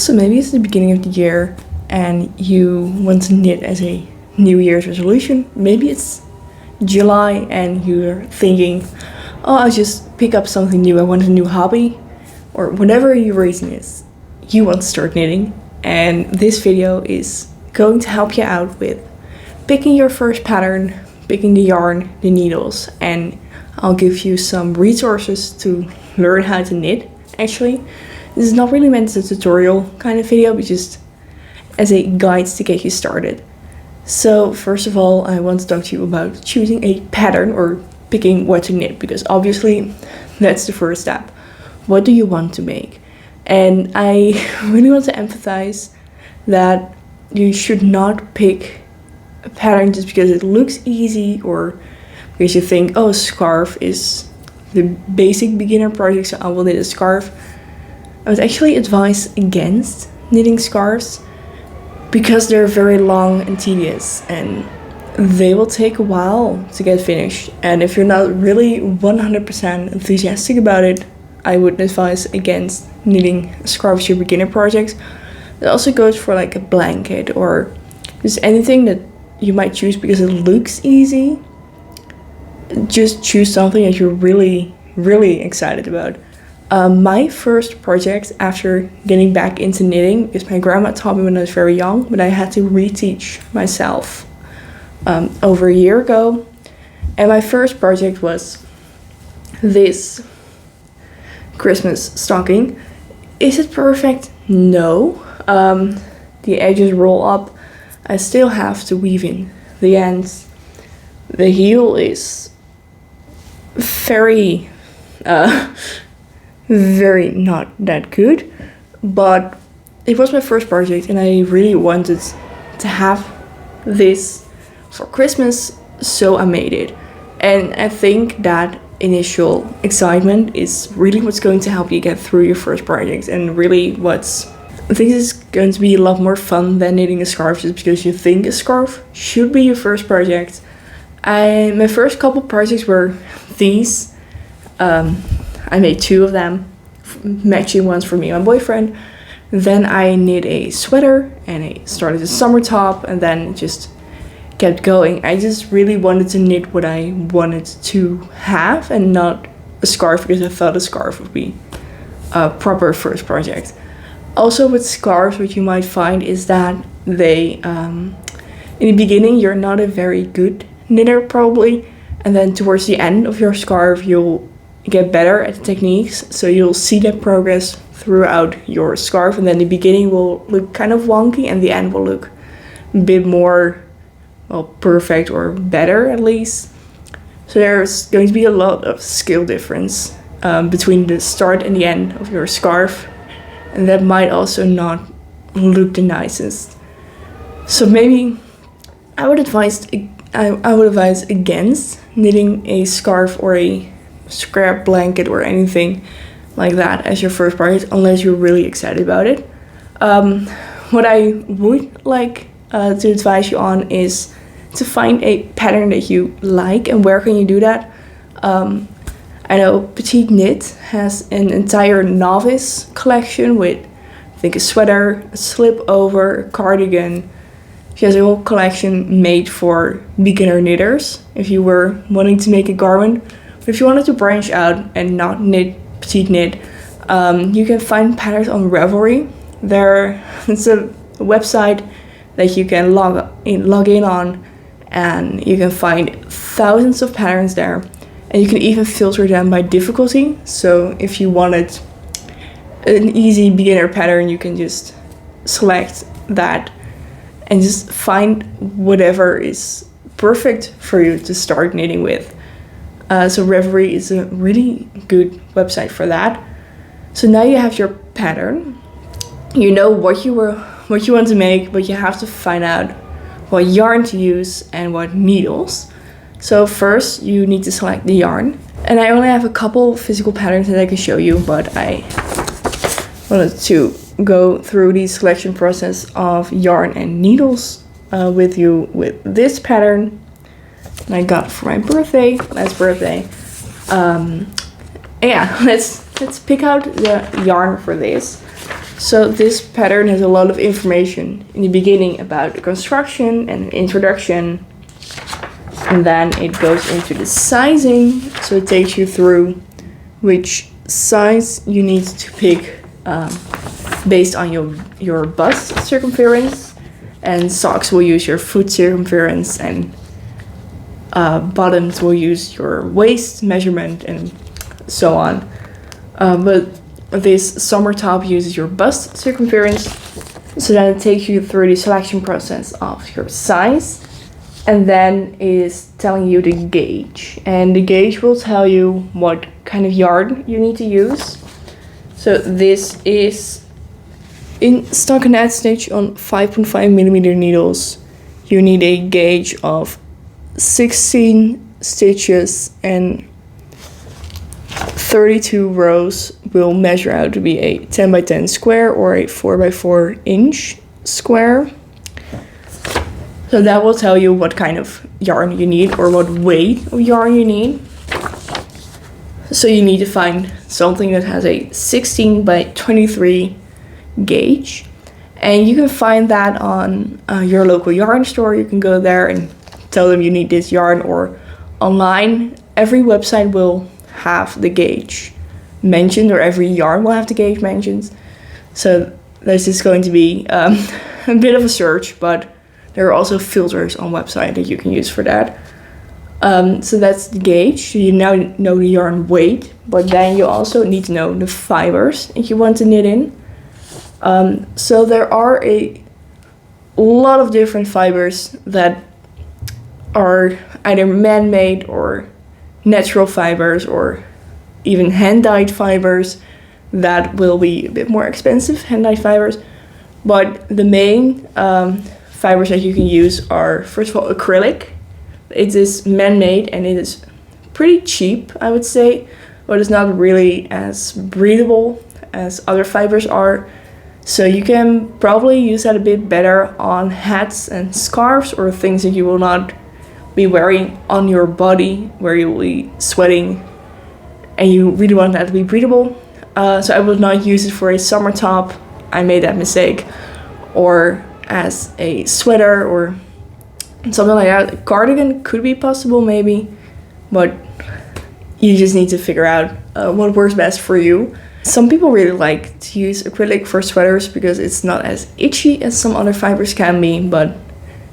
So maybe it's the beginning of the year and you want to knit as a New Year's resolution. Maybe it's July and you're thinking, oh, I'll just pick up something new. I want a new hobby. Or whatever your reason is, you want to start knitting. And this video is going to help you out with picking your first pattern, picking the yarn, the needles, and I'll give you some resources to learn how to knit. Actually, this is not really meant as a tutorial kind of video, but just as a guide to get you started. So first of all, I want to talk to you about choosing a pattern or picking what to knit, because obviously that's the first step. What do you want to make? And I really want to emphasize that you should not pick a pattern just because it looks easy or because you think, oh, a scarf is the basic beginner project, so I will knit a scarf. I would actually advise against knitting scarves because they're very long and tedious and they will take a while to get finished. And if you're not really 100% enthusiastic about it, I would advise against knitting scarves your beginner projects. It also goes for like a blanket or just anything that you might choose because it looks easy. Just choose something that you're really, really excited about. My first project after getting back into knitting is my grandma taught me when I was very young, but I had to reteach myself over a year ago. And my first project was this Christmas stocking. Is it perfect? No. The edges roll up. I still have to weave in the ends. The heel is very not that good, but it was my first project and I really wanted to have this for Christmas, so I made it. And I think that initial excitement is really what's going to help you get through your first project, and really I think this is going to be a lot more fun than knitting a scarf just because you think a scarf should be your first project. My first couple projects were these. I made 2 of them, matching ones for me and my boyfriend. Then I knit a sweater and I started a summer top and then just kept going. I just really wanted to knit what I wanted to have and not a scarf because I thought a scarf would be a proper first project. Also with scarves, what you might find is that they, in the beginning, you're not a very good knitter probably, and then towards the end of your scarf you'll get better at the techniques, so you'll see that progress throughout your scarf, and then the beginning will look kind of wonky and the end will look a bit more, well, perfect or better at least. So there's going to be a lot of skill difference between the start and the end of your scarf, and that might also not look the nicest. So maybe I would advise against knitting a scarf or a scrap blanket or anything like that as your first project unless you're really excited about it. What I would like to advise you on is to find a pattern that you like. And where can you do that? I know Petite Knit has an entire novice collection with, I think, a sweater, a slip over, a cardigan. She has a whole collection made for beginner knitters if you were wanting to make a garment. But if you wanted to branch out and not knit Petite Knit, you can find patterns on Ravelry. It's a website that you can log in on, and you can find thousands of patterns there. And you can even filter them by difficulty. So if you wanted an easy beginner pattern, you can just select that and just find whatever is perfect for you to start knitting with. So Ravelry is a really good website for that. So now you have your pattern. You know what you want to make, but you have to find out what yarn to use and what needles. So first you need to select the yarn. And I only have a couple physical patterns that I can show you, but I wanted to go through the selection process of yarn and needles with you with this pattern that I got for my birthday, last birthday. Yeah, let's pick out the yarn for this. So this pattern has a lot of information in the beginning about the construction and an introduction, and then it goes into the sizing. So it takes you through which size you need to pick based on your bust circumference, and socks will use your foot circumference, and bottoms will use your waist measurement, and so on. But this summer top uses your bust circumference, so then it takes you through the selection process of your size, and then is telling you the gauge, and the gauge will tell you what kind of yarn you need to use. So this is in stockinette stitch on 5.5mm needles. You need a gauge of 16 stitches, and 32 rows will measure out to be a 10 by 10 square or a 4 by 4 inch square. So that will tell you what kind of yarn you need or what weight of yarn you need. So you need to find something that has a 16 by 23 gauge, and you can find that on your local yarn store. You can go there and tell them you need this yarn, or online every website will have the gauge mentioned, or every yarn will have the gauge mentioned. So there's just going to be a bit of a search, but there are also filters on website that you can use for that. So that's the gauge. So you now know the yarn weight, but then you also need to know the fibers that you want to knit in. So there are a lot of different fibers that are either man-made or natural fibers, or even hand-dyed fibers that will be a bit more expensive, hand-dyed fibers. But the main fibers that you can use are, first of all, acrylic. It is man-made and it is pretty cheap, I would say, but it's not really as breathable as other fibers are. So you can probably use that a bit better on hats and scarves, or things that you will not be wearing on your body where you will be sweating and you really want that to be breathable. So I would not use it for a summer top. I made that mistake. Or as a sweater or something like that. A cardigan could be possible maybe, but you just need to figure out what works best for you. Some people really like to use acrylic for sweaters because it's not as itchy as some other fibers can be, but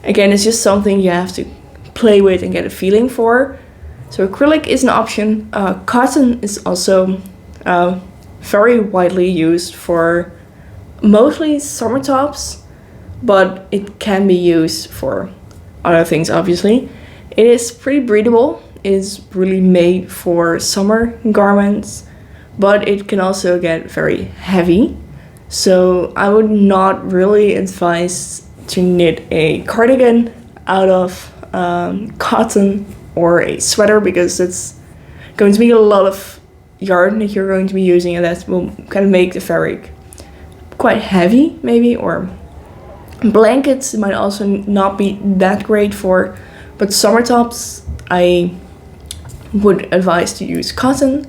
again, it's just something you have to play with and get a feeling for. So acrylic is an option. Cotton is also very widely used for mostly summer tops, but it can be used for other things, obviously. It is pretty breathable. It is really made for summer garments, but it can also get very heavy. So I would not really advise to knit a cardigan out of cotton or a sweater, because it's going to be a lot of yarn that you're going to be using, and that will kind of make the fabric quite heavy maybe. Or blankets might also not be that great for, but summer tops I would advise to use cotton.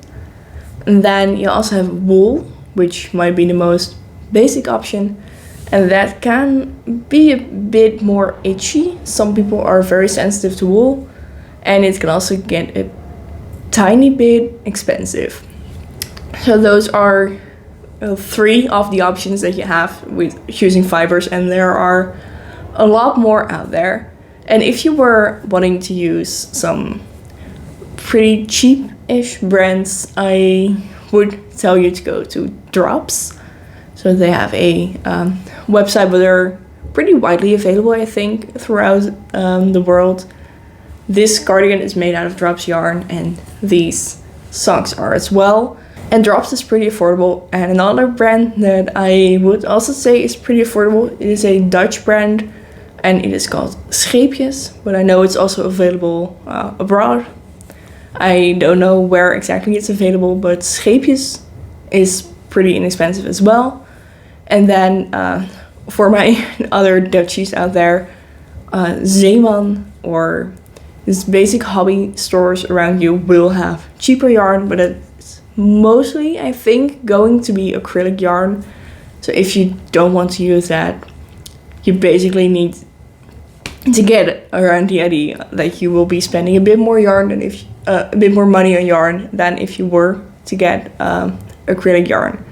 And then you also have wool, which might be the most basic option, and that can be a bit more itchy. Some people are very sensitive to wool, and it can also get a tiny bit expensive. So those are three of the options that you have with choosing fibers, and there are a lot more out there. And if you were wanting to use some pretty cheap-ish brands, I would tell you to go to Drops. So they have a website, but they're pretty widely available, I think, throughout the world. This cardigan is made out of Drops yarn, and these socks are as well. And Drops is pretty affordable. And another brand that I would also say is pretty affordable, it is a Dutch brand, and it is called Scheepjes, but I know it's also available abroad. I don't know where exactly it's available, but Scheepjes is pretty inexpensive as well. And then for my other Dutchies out there, Zeeman or these basic hobby stores around you will have cheaper yarn, but it's mostly, I think, going to be acrylic yarn. So if you don't want to use that, you basically need to get around the idea that you will be spending a bit more yarn than if a bit more money on yarn than if you were to get acrylic yarn.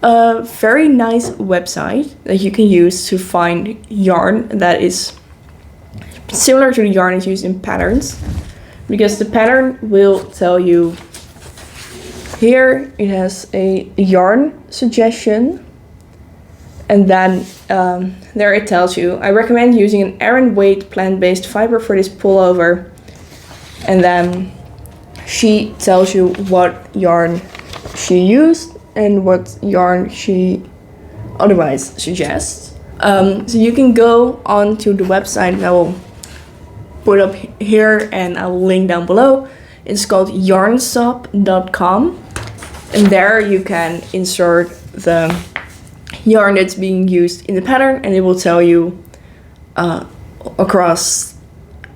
A very nice website that you can use to find yarn that is similar to the yarn that's used in patterns, because the pattern will tell you here it has a yarn suggestion, and then there it tells you, I recommend using an Aran weight plant-based fiber for this pullover, and then she tells you what yarn she used and what yarn she otherwise suggests. So you can go onto the website that I will put up here and I'll link down below. It's called yarnstop.com, and there you can insert the yarn that's being used in the pattern, and it will tell you across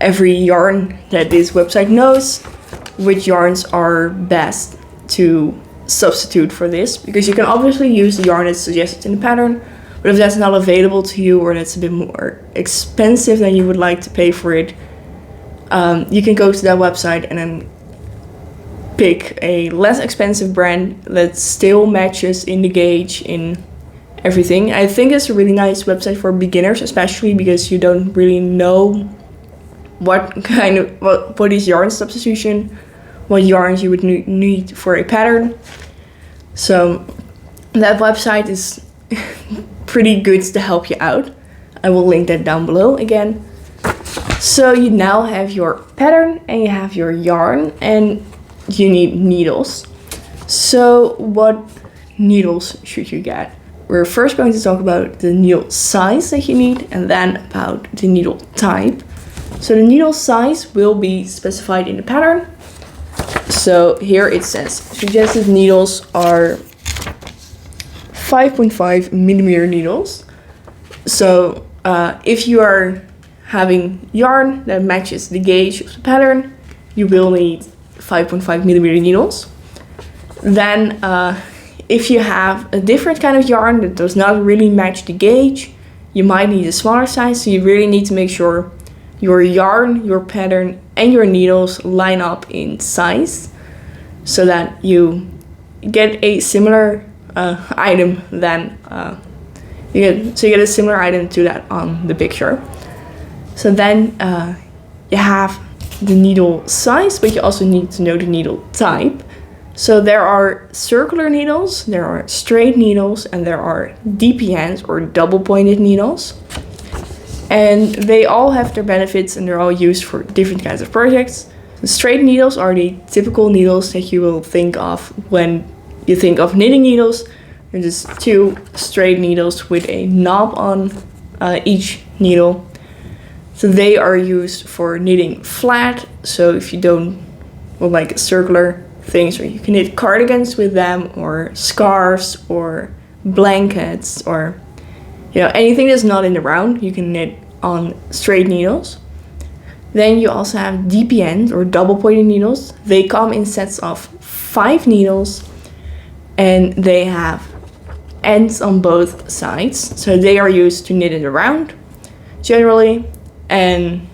every yarn that this website knows which yarns are best to substitute for this, because you can obviously use the yarn that's suggested in the pattern, but if that's not available to you or that's a bit more expensive than you would like to pay for it, you can go to that website and then pick a less expensive brand that still matches in the gauge, in everything. I think it's a really nice website for beginners, especially because you don't really know what is yarn substitution, what yarns you would need for a pattern. So that website is pretty good to help you out. I will link that down below again. So you now have your pattern and you have your yarn, and you need needles. So what needles should you get? We're first going to talk about the needle size that you need, and then about the needle type. So the needle size will be specified in the pattern. So here it says suggested needles are 5.5 millimeter needles. So if you are having yarn that matches the gauge of the pattern, you will need 5.5 millimeter needles. Then if you have a different kind of yarn that does not really match the gauge, you might need a smaller size. So you really need to make sure your yarn, your pattern, and your needles line up in size, so that you get a similar item than you get a similar item to that on the picture. So then you have the needle size, but you also need to know the needle type. So there are circular needles, there are straight needles, and there are DPNs or double pointed needles. And they all have their benefits and they're all used for different kinds of projects. The straight needles are the typical needles that you will think of when you think of knitting needles. They're just two straight needles with a knob on each needle. So they are used for knitting flat. So if you don't like circular things, or you can knit cardigans with them, or scarves, or blankets, or anything that's not in the round, you can knit on straight needles. Then you also have DPNs or double pointed needles. They come in sets of 5 needles, and they have ends on both sides. So they are used to knit in the round generally. And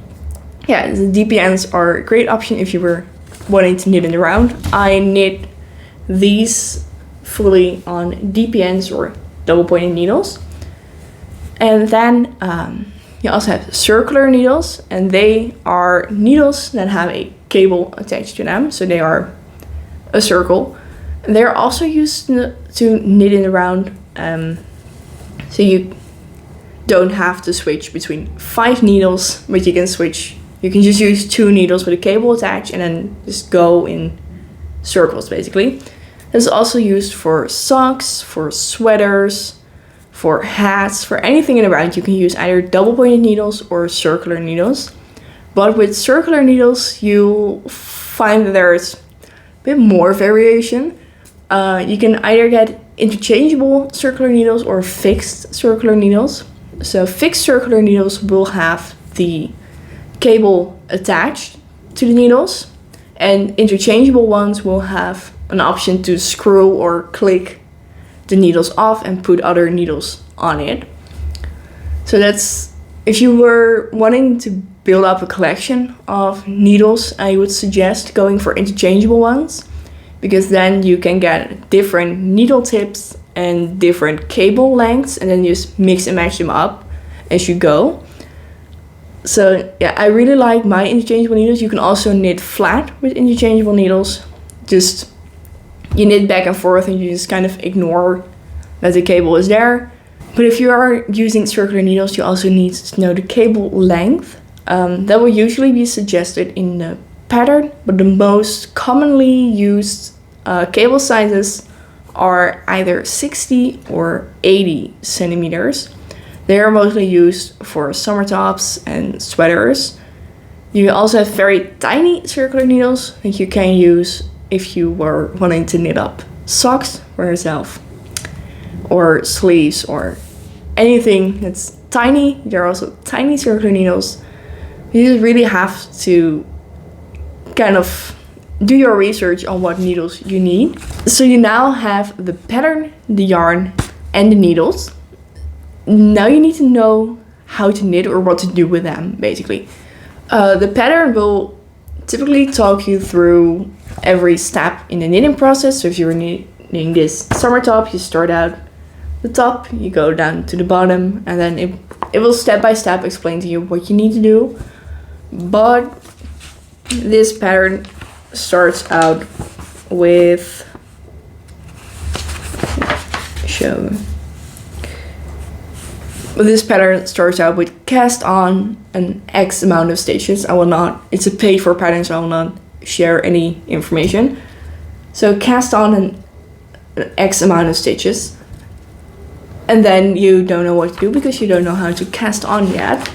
yeah, the DPNs are a great option if you were wanting to knit in the round. I knit these fully on DPNs or double pointed needles. And then you also have circular needles, and they are needles that have a cable attached to them, so they are a circle. They're also used to knit in the round, so you don't have to switch between 5 needles, but you can just use 2 needles with a cable attached and then just go in circles basically. It's also used for socks, for sweaters, for hats, for anything in the round. You can use either double pointed needles or circular needles. But with circular needles, you'll find that there's a bit more variation. You can either get interchangeable circular needles or fixed circular needles. So fixed circular needles will have the cable attached to the needles, and interchangeable ones will have an option to screw or click the needles off and put other needles on it. So that's, if you were wanting to build up a collection of needles, I would suggest going for interchangeable ones, because then you can get different needle tips and different cable lengths, and then you just mix and match them up as you go. So yeah, I really like my interchangeable needles. You can also knit flat with interchangeable needles. Just you knit back and forth and you just kind of ignore that the cable is there. But if you are using circular needles, you also need to know the cable length. That will usually be suggested in the pattern, but the most commonly used cable sizes are either 60 or 80 centimeters. They are mostly used for summer tops and sweaters. You also have very tiny circular needles that you can use if you were wanting to knit up socks for yourself, or sleeves, or anything that's tiny. There are also tiny circular needles. You just really have to kind of do your research on what needles you need. So you now have the pattern, the yarn, and the needles. Now you need to know how to knit or what to do with them, basically. The pattern will typically talk you through every step in the knitting process. So if you're knitting this summer top, you start out the top, you go down to the bottom, and then it will step by step explain to you what you need to do. But this pattern starts out with this pattern starts out with cast on an X amount of stitches. It's a paid for pattern, so I will not share any information. So cast on an X amount of stitches, and then you don't know what to do because you don't know how to cast on yet.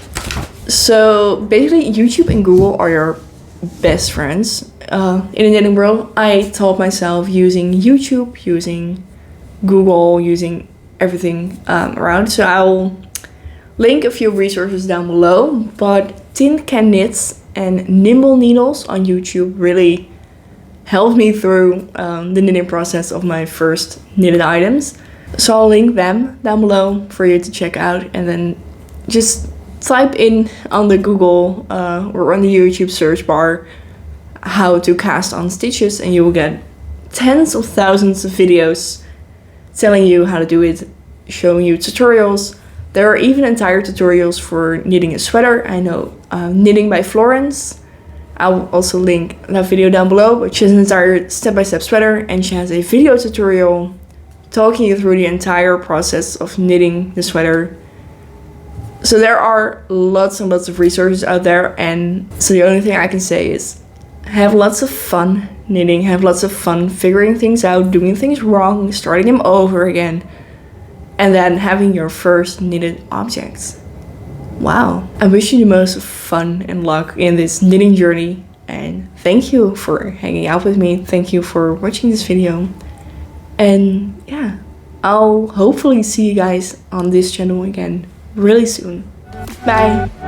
So basically YouTube and Google are your best friends in the knitting world. I taught myself using YouTube, using Google, using everything around. So I'll link a few resources down below, but Tin Can Knits and Nimble Needles on YouTube really helped me through the knitting process of my first knitted items. So I'll link them down below for you to check out, and then just type in on the Google or on the YouTube search bar how to cast on stitches, and you will get tens of thousands of videos telling you how to do it, showing you tutorials. There are even entire tutorials for knitting a sweater. I know Knitting by Florence. I'll also link that video down below, but she has an entire step-by-step sweater, and she has a video tutorial talking you through the entire process of knitting the sweater. So there are lots and lots of resources out there, and so the only thing I can say is have lots of fun knitting, have lots of fun figuring things out, doing things wrong, starting them over again, and then having your first knitted objects. Wow. I wish you the most fun and luck in this knitting journey, and thank you for hanging out with me. Thank you for watching this video. And yeah, I'll hopefully see you guys on this channel again really soon. Bye!